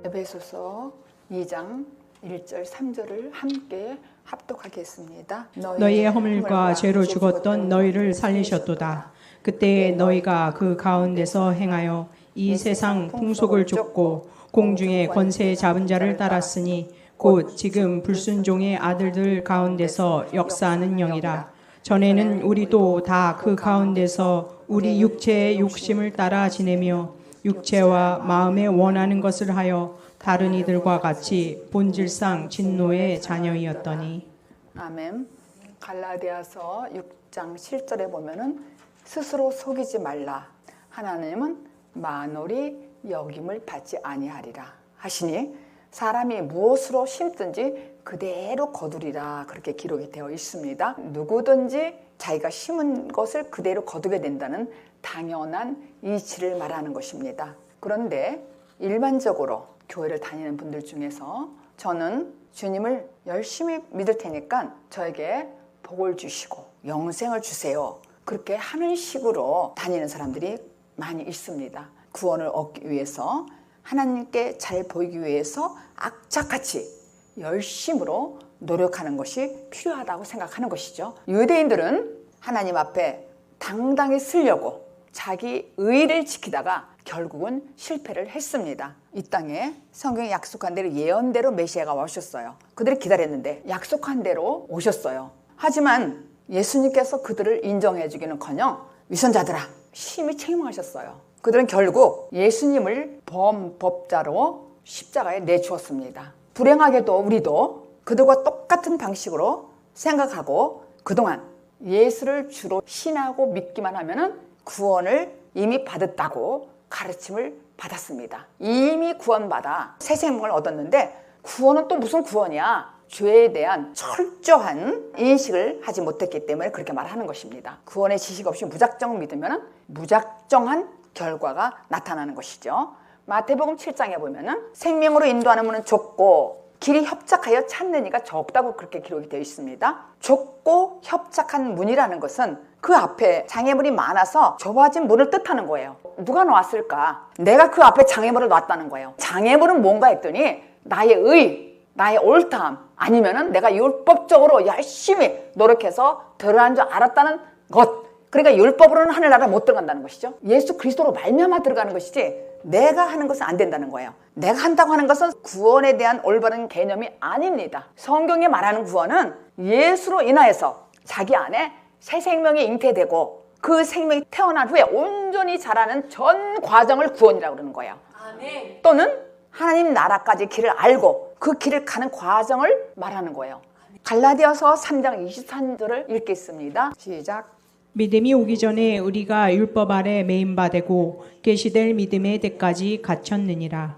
에베소서 2장 1절 3절을 함께 합독하겠습니다. 너희의 허물과 죄로 죽었던 너희를 살리셨도다. 그때 너희가 그 가운데서 행하여 이 세상 풍속을 쫓고 공중의 권세 잡은 자를 따랐으니 곧 지금 불순종의 아들들 가운데서 역사하는 영이라. 전에는 우리도 다 그 가운데서 우리 육체의 욕심을 따라 지내며 육체와 마음에 원하는 것을 하여 다른 이들과 같이 본질상 진노의 자녀이었더니. 아멘. 갈라디아서 6장 7절에 보면은 스스로 속이지 말라. 하나님은 만홀히 여김을 받지 아니하리라 하시니 사람이 무엇으로 심든지 그대로 거두리라 그렇게 기록이 되어 있습니다. 누구든지 자기가 심은 것을 그대로 거두게 된다는 당연한 이치를 말하는 것입니다. 그런데 일반적으로 교회를 다니는 분들 중에서 저는 주님을 열심히 믿을 테니까 저에게 복을 주시고 영생을 주세요 그렇게 하는 식으로 다니는 사람들이 많이 있습니다. 구원을 얻기 위해서 하나님께 잘 보이기 위해서 악착같이 열심으로 노력하는 것이 필요하다고 생각하는 것이죠. 유대인들은 하나님 앞에 당당히 서려고 자기 의를 지키다가 결국은 실패를 했습니다. 이 땅에 성경이 약속한 대로 예언대로 메시아가 오셨어요. 그들이 기다렸는데 약속한 대로 오셨어요. 하지만 예수님께서 그들을 인정해 주기는커녕 위선자들아 심히 책망하셨어요. 그들은 결국 예수님을 범법자로 십자가에 내주었습니다. 불행하게도 우리도 그들과 똑같은 방식으로 생각하고 그동안 예수를 주로 신하고 믿기만 하면은 구원을 이미 받았다고 가르침을 받았습니다. 이미 구원받아 새 생명을 얻었는데 구원은 또 무슨 구원이야? 죄에 대한 철저한 인식을 하지 못했기 때문에 그렇게 말하는 것입니다. 구원의 지식 없이 무작정 믿으면 무작정한 결과가 나타나는 것이죠. 마태복음 7장에 보면은 생명으로 인도하는 문은 좁고 길이 협착하여 찾는 이가 적다고 그렇게 기록이 되어 있습니다. 좁고 협착한 문이라는 것은 그 앞에 장애물이 많아서 좁아진 문을 뜻하는 거예요. 누가 놓았을까? 내가 그 앞에 장애물을 놨다는 거예요. 장애물은 뭔가 했더니 나의 의, 나의 옳다함 아니면은 내가 율법적으로 열심히 노력해서 들어간 줄 알았다는 것. 그러니까 율법으로는 하늘나라 못 들어간다는 것이죠. 예수 그리스도로 말미암아 들어가는 것이지 내가 하는 것은 안 된다는 거예요. 내가 한다고 하는 것은 구원에 대한 올바른 개념이 아닙니다. 성경에 말하는 구원은 예수로 인하여서 자기 안에 새 생명이 잉태되고 그 생명이 태어난 후에 온전히 자라는 전 과정을 구원이라고 그러는 거예요. 아멘. 또는 하나님 나라까지 길을 알고 그 길을 가는 과정을 말하는 거예요. 갈라디아서 3장 23절을 읽겠습니다. 시작. 믿음이 오기 전에 우리가 율법 아래 매인 바 되고 계시될 믿음의 때까지 갇혔느니라.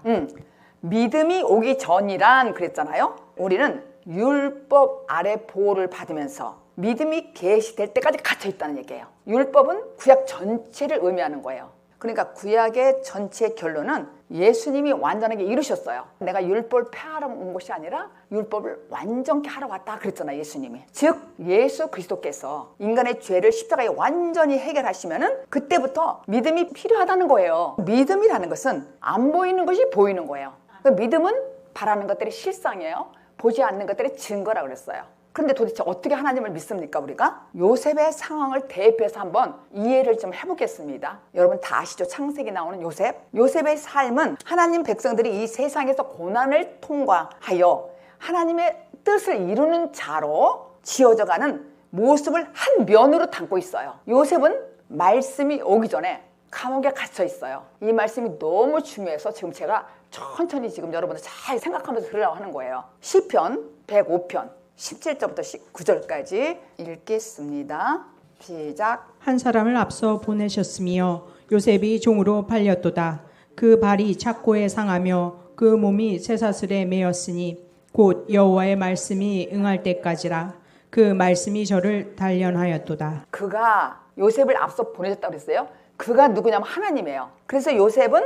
믿음이 오기 전이란 그랬잖아요. 우리는 율법 아래 보호를 받으면서 믿음이 계시될 때까지 갇혀있다는 얘기예요. 율법은 구약 전체를 의미하는 거예요. 그러니까 구약의 전체 결론은 예수님이 완전하게 이루셨어요. 내가 율법을 폐하러 온 것이 아니라 율법을 완전케 하러 왔다 그랬잖아요. 예수님이. 즉 예수 그리스도께서 인간의 죄를 십자가에 완전히 해결하시면은 그때부터 믿음이 필요하다는 거예요. 믿음이라는 것은 안 보이는 것이 보이는 거예요. 믿음은 바라는 것들이 실상이에요. 보지 않는 것들이 증거라고 그랬어요. 그런데 도대체 어떻게 하나님을 믿습니까 우리가? 요셉의 상황을 대입해서 한번 이해를 좀 해보겠습니다. 여러분 다 아시죠? 창세기 나오는 요셉. 요셉의 삶은 하나님 백성들이 이 세상에서 고난을 통과하여 하나님의 뜻을 이루는 자로 지어져가는 모습을 한 면으로 담고 있어요. 요셉은 말씀이 오기 전에 감옥에 갇혀 있어요. 이 말씀이 너무 중요해서 지금 제가 천천히 지금 여러분들 잘 생각하면서 들으라고 하는 거예요. 시편 105편 17절부터 19절까지 읽겠습니다. 시작. 한 사람을 앞서 보내셨으며 요셉이 종으로 팔렸도다. 그 발이 착고에 상하며 그 몸이 쇠사슬에 매였으니 곧 여호와의 말씀이 응할 때까지라. 그 말씀이 저를 단련하였도다. 그가 요셉을 앞서 보내셨다고 그랬어요. 그가 누구냐면 하나님이에요. 그래서 요셉은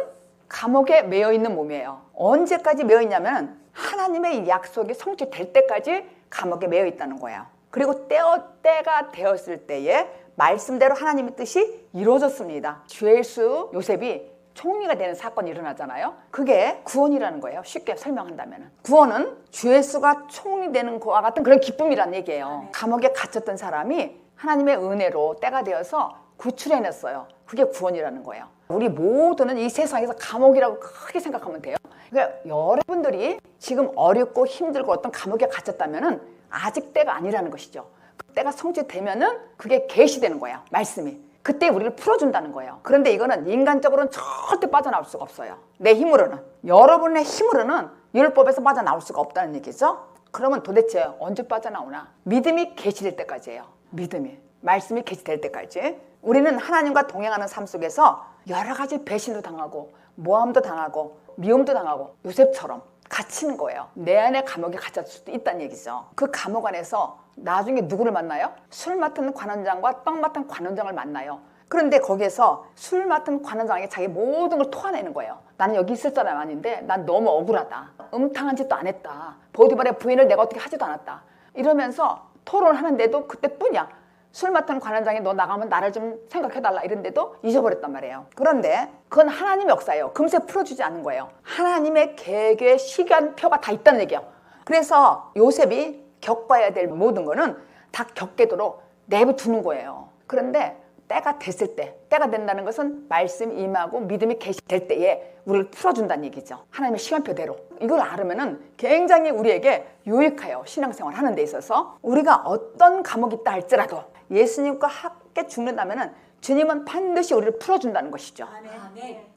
감옥에 매여 있는 몸이에요. 언제까지 매여 있냐면 하나님의 약속이 성취될 때까지 감옥에 매여 있다는 거예요. 그리고 때가 되었을 때에 말씀대로 하나님의 뜻이 이루어졌습니다. 주 예수 요셉이 총리가 되는 사건이 일어나잖아요. 그게 구원이라는 거예요. 쉽게 설명한다면 구원은 주 예수가 총리 되는 것과 같은 그런 기쁨이라는 얘기예요. 감옥에 gat혔던 사람이 하나님의 은혜로 때가 되어서 구출해냈어요. 그게 구원이라는 거예요. 우리 모두는 이 세상에서 감옥이라고 크게 생각하면 돼요. 그러니까 여러분들이 지금 어렵고 힘들고 어떤 감옥에 갇혔다면 아직 때가 아니라는 것이죠. 때가 성취되면은 그게 계시되는 거야. 말씀이. 그때 우리를 풀어준다는 거예요. 그런데 이거는 인간적으로는 절대 빠져나올 수가 없어요. 내 힘으로는. 여러분의 힘으로는 율법에서 빠져나올 수가 없다는 얘기죠. 그러면 도대체 언제 빠져나오나? 믿음이 계시될 때까지예요. 믿음이. 말씀이 계시될 때까지. 우리는 하나님과 동행하는 삶 속에서 여러 가지 배신도 당하고 모함도 당하고 미움도 당하고 요셉처럼 갇히는 거예요. 내 안에 감옥에 갇혔을 수도 있다는 얘기죠. 그 감옥 안에서 나중에 누구를 만나요? 술 맡은 관원장과 떡 맡은 관원장을 만나요. 그런데 거기에서 술 맡은 관원장에게 자기 모든 걸 토해내는 거예요. 나는 여기 있을 사람 아닌데 난 너무 억울하다. 음탕한 짓도 안 했다. 보디발의 부인을 내가 어떻게 하지도 않았다. 이러면서 토론을 하는데도 그때뿐이야. 술 맡은 관원장이 너 나가면 나를 좀 생각해달라 이런데도 잊어버렸단 말이에요. 그런데 그건 하나님의 역사예요. 금세 풀어주지 않는 거예요. 하나님의 계획의 시간표가 다 있다는 얘기예요. 그래서 요셉이 겪어야 될 모든 거는 다 겪게도록 내버두는 거예요. 그런데 때가 됐을 때, 때가 된다는 것은 말씀이 임하고 믿음이 계시될 때에 우리를 풀어준다는 얘기죠. 하나님의 시간표대로. 이걸 알으면은 굉장히 우리에게 유익해요. 신앙생활 하는 데 있어서. 우리가 어떤 감옥이 있다 할지라도 예수님과 함께 죽는다면은 주님은 반드시 우리를 풀어준다는 것이죠.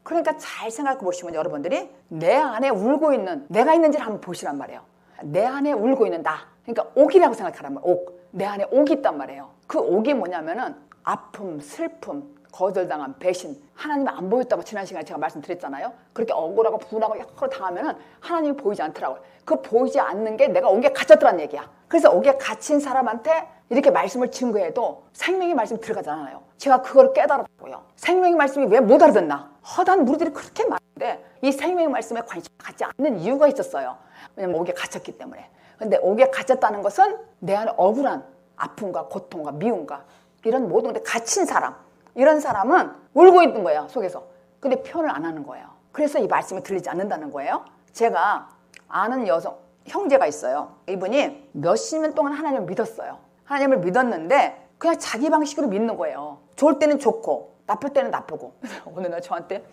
그러니까 잘 생각해 보시면 여러분들이 내 안에 울고 있는 내가 있는지를 한번 보시란 말이에요. 내 안에 울고 있는 나. 그러니까 옥이라고 생각하란 말이에요. 옥. 내 안에 옥이 있단 말이에요. 그 옥이 뭐냐면은 아픔, 슬픔, 거절당함, 배신. 하나님이 안 보였다고 지난 시간에 제가 말씀드렸잖아요. 그렇게 억울하고 분하고 약간 당하면은 하나님이 보이지 않더라고요. 그 보이지 않는 게 내가 옥에 갇혔더란 얘기야. 그래서 옥에 갇힌 사람한테 이렇게 말씀을 증거해도 생명의 말씀이 들어가잖아요. 제가 그걸 깨달았고요. 생명의 말씀이 왜 못 알아듣나? 허다한 무리들이 그렇게 많은데 이 생명의 말씀에 관심을 갖지 않는 이유가 있었어요. 왜냐면 옥에 갇혔기 때문에. 근데 옥에 갇혔다는 것은 내 안에 억울한 아픔과 고통과 미움과 이런 모든 데 갇힌 사람, 이런 사람은 울고 있는 거예요, 속에서. 근데 표현을 안 하는 거예요. 그래서 이 말씀이 들리지 않는다는 거예요. 제가 아는 형제가 있어요. 이분이 몇십 년 동안 하나님을 믿었어요. 하나님을 믿었는데 그냥 자기 방식으로 믿는 거예요. 좋을 때는 좋고 나쁠 때는 나쁘고. 어느 날 저한테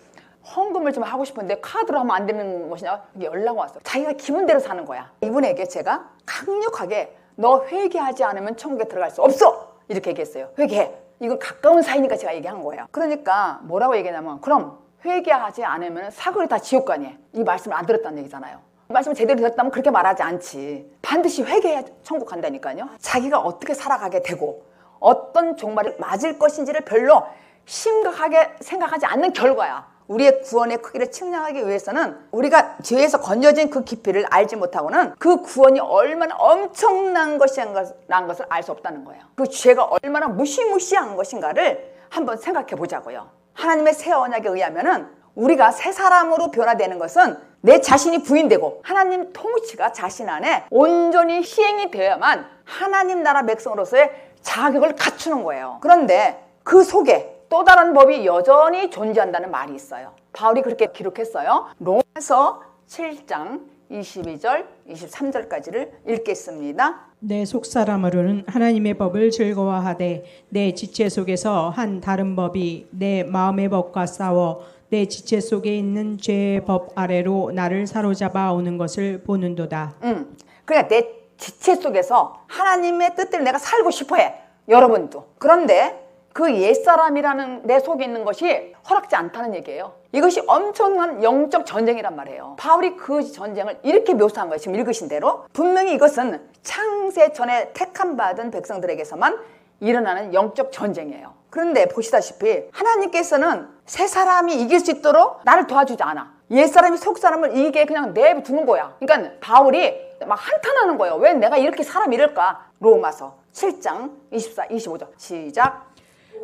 헌금을 좀 하고 싶은데 카드로 하면 안 되는 것이냐 연락 왔어요. 자기가 기분대로 사는 거야. 이분에게 제가 강력하게 너 회개하지 않으면 천국에 들어갈 수 없어! 이렇게 얘기했어요. 회개해. 이건 가까운 사이니까 제가 얘기한 거예요. 그러니까 뭐라고 얘기하냐면 그럼 회개하지 않으면 사거리 다 지옥 가니. 이 말씀을 안 들었다는 얘기잖아요. 이 말씀을 제대로 들었다면 그렇게 말하지 않지. 반드시 회개해야 천국 간다니까요. 자기가 어떻게 살아가게 되고 어떤 종말이 맞을 것인지를 별로 심각하게 생각하지 않는 결과야. 우리의 구원의 크기를 측량하기 위해서는 우리가 죄에서 건져진 그 깊이를 알지 못하고는 그 구원이 얼마나 엄청난 것이라는 것을 알 수 없다는 거예요. 그 죄가 얼마나 무시무시한 것인가를 한번 생각해 보자고요. 하나님의 새 언약에 의하면은 우리가 새 사람으로 변화되는 것은 내 자신이 부인되고 하나님 통치가 자신 안에 온전히 시행이 되어야만 하나님 나라 백성으로서의 자격을 갖추는 거예요. 그런데 그 속에 또 다른 법이 여전히 존재한다는 말이 있어요. 바울이 그렇게 기록했어요. 로마서 7장 22절, 23절까지를 읽겠습니다. 내 속사람으로는 하나님의 법을 즐거워하되 내 지체 속에서 한 다른 법이 내 마음의 법과 싸워 내 지체 속에 있는 죄의 법 아래로 나를 사로잡아 오는 것을 보는도다. 그러니까 내 지체 속에서 하나님의 뜻대로 내가 살고 싶어해. 여러분도. 그런데 그 옛사람이라는 내 속에 있는 것이 허락지 않다는 얘기예요. 이것이 엄청난 영적 전쟁이란 말이에요. 바울이 그 전쟁을 이렇게 묘사한 거예요. 지금 읽으신 대로. 분명히 이것은 창세 전에 택함받은 백성들에게서만 일어나는 영적 전쟁이에요. 그런데 보시다시피 하나님께서는 새 사람이 이길 수 있도록 나를 도와주지 않아. 옛사람이 속사람을 이기게 그냥 내버두는 거야. 그러니까 바울이 막 한탄하는 거예요. 왜 내가 이렇게 사람이 이럴까? 로마서 7장 24, 25절 시작.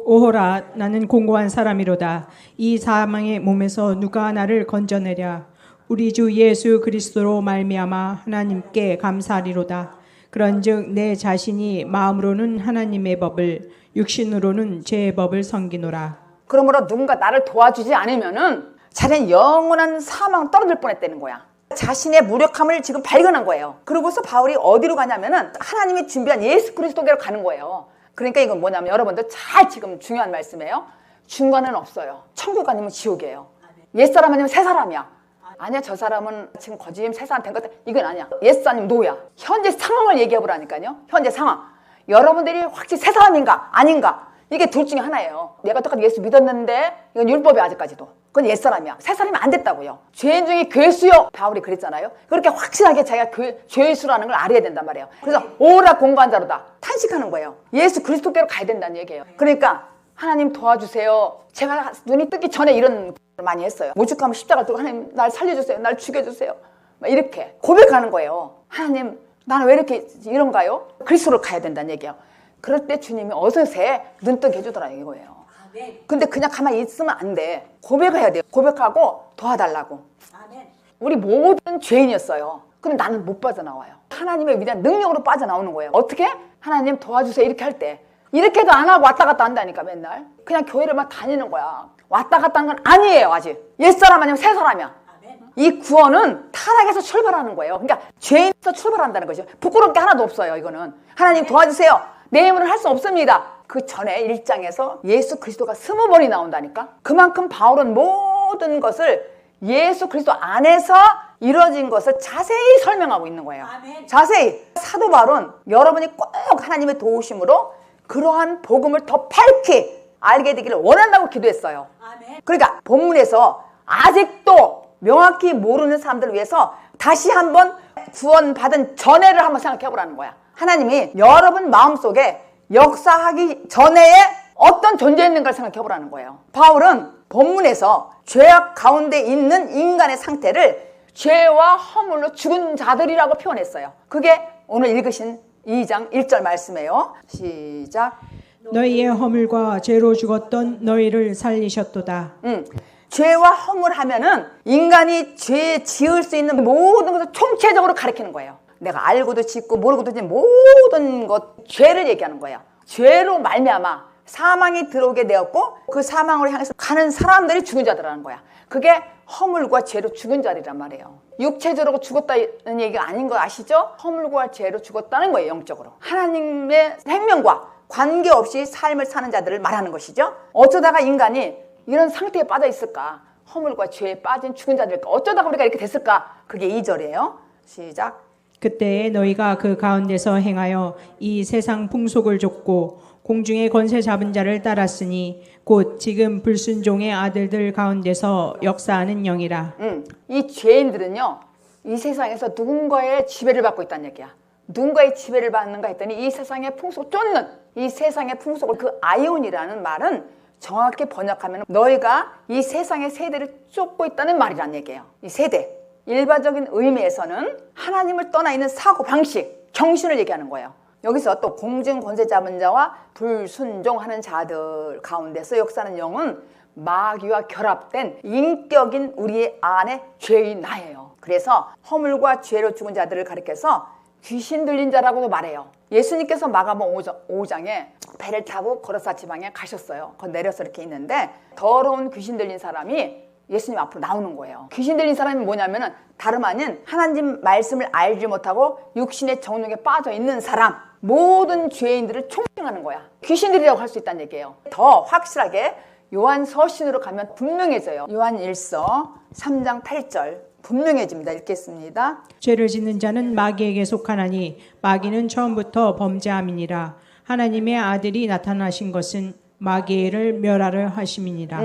오호라 나는 공고한 사람이로다. 이 사망의 몸에서 누가 나를 건져내랴. 우리 주 예수 그리스도로 말미암아 하나님께 감사하리로다. 그런즉 내 자신이 마음으로는 하나님의 법을 육신으로는 죄의 법을 섬기노라. 그러므로 누군가 나를 도와주지 않으면은 자기는 영원한 사망 떨어질 뻔했다는 거야. 자신의 무력함을 지금 발견한 거예요. 그러고서 바울이 어디로 가냐면은 하나님이 준비한 예수 그리스도께로 가는 거예요. 그러니까 이건 뭐냐면 여러분들 잘 지금 중요한 말씀이에요. 중간은 없어요. 천국 아니면 지옥이에요. 옛사람 아니면 새사람이야. 아니야, 저 사람은 지금 거짓 새사람 된 것 같아. 이건 아니야. 예스 아니면 노야. 현재 상황을 얘기해 보라니까요. 현재 상황. 여러분들이 확실히 새사람인가 아닌가, 이게 둘 중에 하나예요. 내가 똑같이 예수 믿었는데 이건 율법이 아직까지도. 그건 옛사람이야. 새사람이 안 됐다고요. 죄인 중에 괴수요. 바울이 그랬잖아요. 그렇게 확실하게 자기가 죄수라는 걸 알아야 된단 말이에요. 그래서 오라 공부한 자로다. 탄식하는 거예요. 예수 그리스도께로 가야 된다는 얘기예요. 그러니까 하나님 도와주세요. 제가 눈이 뜨기 전에 이런 걸 많이 했어요. 오죽하면 십자가 들고 하나님 날 살려주세요. 날 죽여주세요. 막 이렇게 고백하는 거예요. 하나님 나는 왜 이렇게 이런가요? 그리스도로 가야 된다는 얘기예요. 그럴 때 주님이 어느새 눈뜨게 해주더라 이거예요. 근데 그냥 가만히 있으면 안 돼. 고백해야 돼요. 고백하고 도와달라고. 우리 모든 죄인이었어요. 근데 나는 못 빠져나와요. 하나님의 위대한 능력으로 빠져나오는 거예요. 어떻게? 하나님 도와주세요 이렇게 할 때. 이렇게도 안 하고 왔다 갔다 한다니까 맨날. 그냥 교회를 막 다니는 거야. 왔다 갔다 하는 건 아니에요 아직. 옛사람 아니면 새사람이야. 이 구원은 타락에서 출발하는 거예요. 그러니까 죄인에서 출발한다는 거죠. 부끄러운 게 하나도 없어요. 이거는 하나님 도와주세요. 내 힘으로는 할 수 없습니다. 그 전에 1장에서 예수 그리스도가 20번이 나온다니까. 그만큼 바울은 모든 것을 예수 그리스도 안에서 이루어진 것을 자세히 설명하고 있는 거예요. 자세히. 사도 바울은 여러분이 꼭 하나님의 도우심으로 그러한 복음을 더 밝히 알게 되기를 원한다고 기도했어요. 그러니까 본문에서 아직도 명확히 모르는 사람들을 위해서 다시 한번 구원받은 전에를 한번 생각해 보라는 거야. 하나님이 여러분 마음속에 역사하기 전에 어떤 존재였는가를 생각해 보라는 거예요. 바울은 본문에서 죄악 가운데 있는 인간의 상태를 죄와 허물로 죽은 자들이라고 표현했어요. 그게 오늘 읽으신 2장 1절 말씀이에요. 시작. 너희의 허물과 죄로 죽었던 너희를 살리셨도다. 죄와 허물 하면은 인간이 죄 지을 수 있는 모든 것을 총체적으로 가리키는 거예요. 내가 알고도 짓고 모르고도 짓는 모든 것, 죄를 얘기하는 거예요. 죄로 말미암아 사망이 들어오게 되었고 그 사망으로 향해서 가는 사람들이 죽은 자들이라는 거야. 그게 허물과 죄로 죽은 자들이란 말이에요. 육체적으로 죽었다는 얘기가 아닌 거 아시죠? 허물과 죄로 죽었다는 거예요. 영적으로. 하나님의 생명과 관계없이 삶을 사는 자들을 말하는 것이죠. 어쩌다가 인간이 이런 상태에 빠져 있을까? 허물과 죄에 빠진 죽은 자들일까? 어쩌다가 우리가 이렇게 됐을까? 그게 2절이에요. 시작. 그때에 너희가 그 가운데서 행하여 이 세상 풍속을 좇고 공중의 권세 잡은 자를 따랐으니 곧 지금 불순종의 아들들 가운데서 역사하는 영이라. 이 죄인들은요, 이 세상에서 누군가의 지배를 받고 있다는 얘기야. 누군가의 지배를 받는가 했더니 이 세상의 풍속 쫓는, 이 세상의 풍속을, 그 아이온이라는 말은 정확히 번역하면 너희가 이 세상의 세대를 쫓고 있다는 말이란 얘기예요. 이 세대. 일반적인 의미에서는 하나님을 떠나 있는 사고 방식, 정신을 얘기하는 거예요. 여기서 또 공중 권세 잡은 자와 불순종하는 자들 가운데서 역사하는 영은 마귀와 결합된 인격인 우리의 안에 죄인 나예요. 그래서 허물과 죄로 죽은 자들을 가리켜서 귀신 들린 자라고도 말해요. 예수님께서 마가복음 5장에 배를 타고 거르사 지방에 가셨어요. 거기 내려서 이렇게 있는데 더러운 귀신 들린 사람이 예수님 앞으로 나오는 거예요. 귀신 들린 사람이 뭐냐면은 다름 아닌 하나님 말씀을 알지 못하고 육신의 정욕에 빠져 있는 사람, 모든 죄인들을 총칭하는 거야. 귀신들이라고 할 수 있다는 얘기예요. 더 확실하게 요한 서신으로 가면 분명해져요. 요한 1서 3장 8절 분명해집니다. 읽겠습니다. 죄를 짓는 자는 마귀에게 속하나니 마귀는 처음부터 범죄함이니라. 하나님의 아들이 나타나신 것은 마귀를 멸하려 하심이니라.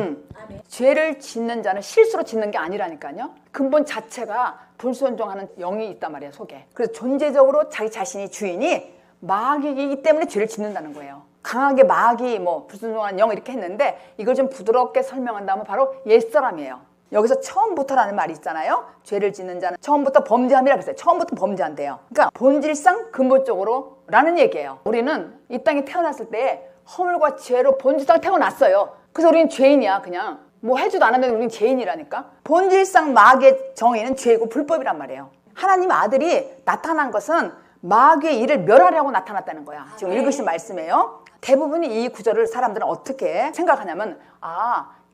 죄를 짓는 자는 실수로 짓는 게 아니라니까요. 근본 자체가 불순종하는 영이 있단 말이에요, 속에. 그래서 존재적으로 자기 자신이 주인이 마귀이기 때문에 죄를 짓는다는 거예요. 강하게 마귀, 불순종하는 영 이렇게 했는데 이걸 좀 부드럽게 설명한다면 바로 옛사람이에요. 여기서 처음부터라는 말이 있잖아요. 죄를 짓는 자는 처음부터 범죄함이라고 했어요. 처음부터 범죄한대요. 그러니까 본질상 근본적으로 라는 얘기예요. 우리는 이 땅에 태어났을 때 허물과 죄로 본질상 태어났어요. 그래서 우리는 죄인이야. 그냥 뭐 해주도 않았는데 우리는 죄인이라니까. 본질상 마귀의 정의는 죄고 불법이란 말이에요. 하나님 아들이 나타난 것은 마귀의 일을 멸하려고 나타났다는 거야. 지금 읽으신 말씀이에요. 대부분이 이 구절을 사람들은 어떻게 생각하냐면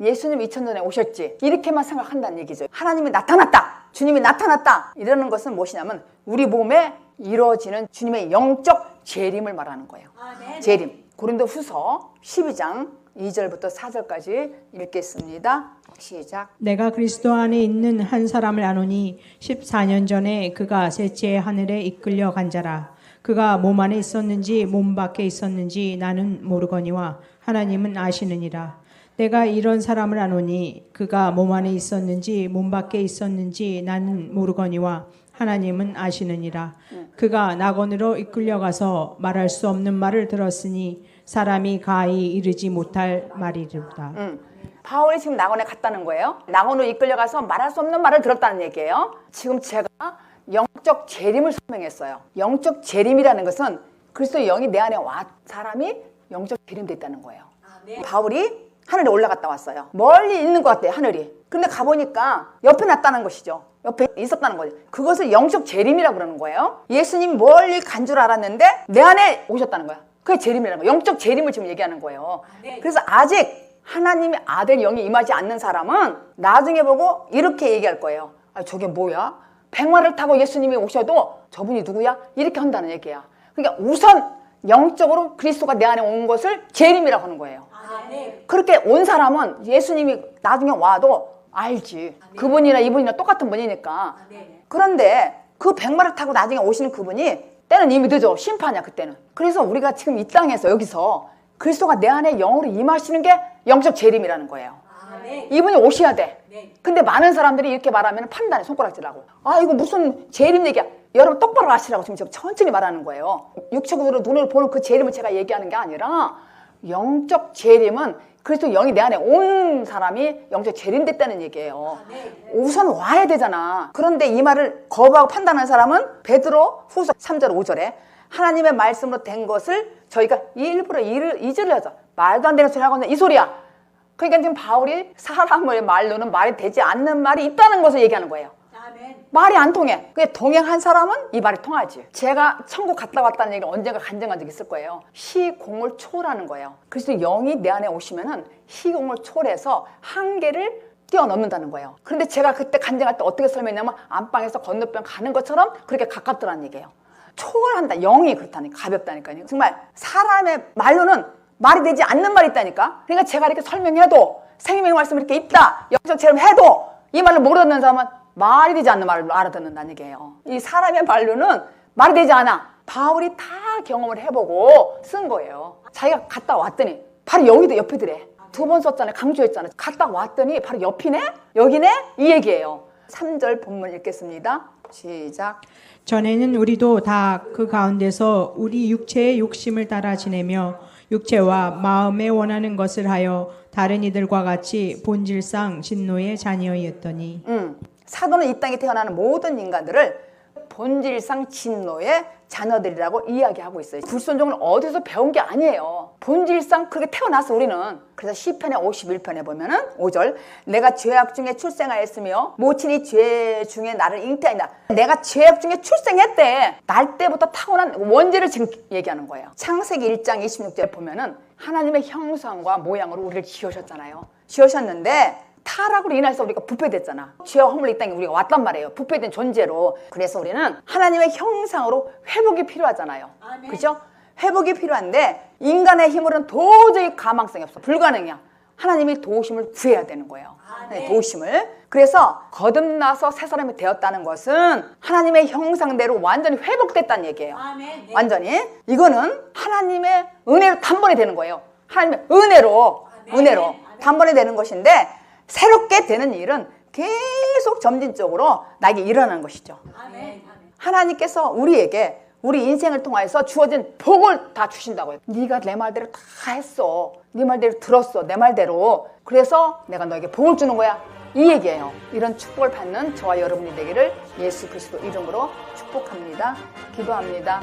예수님 2000년 전에 오셨지 이렇게만 생각한다는 얘기죠. 하나님이 나타났다, 주님이 나타났다 이러는 것은 무엇이냐면 우리 몸에 이루어지는 주님의 영적 재림을 말하는 거예요. 재림. 고린도후서 12장 2절부터 4절까지 읽겠습니다. 시작. 내가 그리스도 안에 있는 한 사람을 아노니 14년 전에 그가 셋째 하늘에 이끌려 간 자라. 그가 몸 안에 있었는지 몸 밖에 있었는지 나는 모르거니와 하나님은 아시느니라. 내가 이런 사람을 아노니 그가 몸 안에 있었는지 몸 밖에 있었는지 나는 모르거니와 하나님은 아시느니라. 그가 낙원으로 이끌려가서 말할 수 없는 말을 들었으니 사람이 가히 이르지 못할 말이로다. 바울이 지금 낙원에 갔다는 거예요. 낙원으로 이끌려가서 말할 수 없는 말을 들었다는 얘기예요. 지금 제가 영적 재림을 설명했어요. 영적 재림이라는 것은 그리스도의 영이 내 안에 사람이 영적 재림됐다는 거예요. 바울이 하늘에 올라갔다 왔어요. 멀리 있는 것 같아요, 하늘이. 근데 가보니까 옆에 났다는 것이죠. 옆에 있었다는 거죠. 그것을 영적 재림이라고 그러는 거예요. 예수님이 멀리 간 줄 알았는데 내 안에 오셨다는 거야. 그게 재림이라는 거예요. 영적 재림을 지금 얘기하는 거예요. 그래서 아직 하나님의 아들 영이 임하지 않는 사람은 나중에 보고 이렇게 얘기할 거예요. 저게 뭐야? 백마를 타고 예수님이 오셔도 저분이 누구야? 이렇게 한다는 얘기야. 그러니까 우선 영적으로 그리스도가 내 안에 온 것을 재림이라고 하는 거예요. 그렇게 온 사람은 예수님이 나중에 와도 알지. 그분이나 이분이나 똑같은 분이니까. 그런데 그 백마를 타고 나중에 오시는 그분이 때는 이미 늦어. 심판이야 그때는. 그래서 우리가 지금 이 땅에서 여기서 그리스도가 내 안에 영으로 임하시는 게 영적 재림이라는 거예요. 이분이 오셔야 돼. 근데 많은 사람들이 이렇게 말하면 판단해. 손가락질하고. 이거 무슨 재림 얘기야. 여러분 똑바로 아시라고 지금 천천히 말하는 거예요. 육체적으로 눈으로 보는 그 재림을 제가 얘기하는 게 아니라 영적 재림은 그리스도 영이 내 안에 온 사람이 영적 재림됐다는 얘기예요. 우선 와야 되잖아. 그런데 이 말을 거부하고 판단하는 사람은 베드로 후서 3절 5절에 하나님의 말씀으로 된 것을 저희가 일부러 이질을 하죠. 말도 안 되는 소리 하고 있는 이 소리야. 그러니까 지금 바울이 사람의 말로는 말이 되지 않는 말이 있다는 것을 얘기하는 거예요. 말이 안 통해. 그게 동행한 사람은 이 말이 통하지. 제가 천국 갔다 왔다는 얘기를 언젠가 간증한 적이 있을 거예요. 시공을 초월하는 거예요. 그래서 영이 내 안에 오시면은 시공을 초월해서 한계를 뛰어넘는다는 거예요. 그런데 제가 그때 간증할 때 어떻게 설명했냐면 안방에서 건너편 가는 것처럼 그렇게 가깝더라는 얘기예요. 초월한다. 영이 그렇다니까. 가볍다니까요. 정말 사람의 말로는 말이 되지 않는 말이 있다니까. 그러니까 제가 이렇게 설명해도 생명의 말씀이 이렇게 있다. 영적 체험 해도 이 말을 모르는 사람은 말이 되지 않는 말을 알아듣는다는 얘기예요. 이 사람의 말로는 말이 되지 않아. 바울이 다 경험을 해보고 쓴 거예요. 자기가 갔다 왔더니 바로 여기도 옆이더래. 2번 썼잖아요. 강조했잖아요. 갔다 왔더니 바로 옆이네? 여기네? 이 얘기예요. 3절 본문 읽겠습니다. 시작. 전에는 우리도 다 그 가운데서 우리 육체의 욕심을 따라 지내며 육체와 마음에 원하는 것을 하여 다른 이들과 같이 본질상 진노의 자녀였더니 사도는 이 땅에 태어나는 모든 인간들을 본질상 진노의 자녀들이라고 이야기하고 있어요. 불순종을 어디서 배운 게 아니에요. 본질상 그렇게 태어나서 우리는. 그래서 시편의 51편에 보면은 5절 내가 죄악 중에 출생하였으며 모친이 죄 중에 나를 잉태하였다. 내가 죄악 중에 출생했대. 날 때부터 타고난 원죄를 지금 얘기하는 거예요. 창세기 1장 26절에 보면은 하나님의 형상과 모양으로 우리를 지으셨잖아요. 지으셨는데 타락으로 인해서 우리가 부패됐잖아. 죄와 허물이 이 땅에 우리가 왔단 말이에요. 부패된 존재로. 그래서 우리는 하나님의 형상으로 회복이 필요하잖아요. 그죠? 회복이 필요한데 인간의 힘으로는 도저히 가망성이 없어. 불가능이야. 하나님이 도우심을 구해야 되는 거예요. 도우심을. 그래서 거듭나서 새 사람이 되었다는 것은 하나님의 형상대로 완전히 회복됐다는 얘기예요. 완전히. 이거는 하나님의 은혜로 단번에 되는 거예요. 하나님의 은혜로 단번에 되는 것인데 새롭게 되는 일은 계속 점진적으로 나에게 일어나는 것이죠. 하나님께서 우리에게 우리 인생을 통해서 주어진 복을 다 주신다고요. 네가 내 말대로 다 했어. 네 말대로 들었어. 내 말대로. 그래서 내가 너에게 복을 주는 거야. 이 얘기예요. 이런 축복을 받는 저와 여러분이 되기를 예수 그리스도 이름으로 축복합니다. 기도합니다.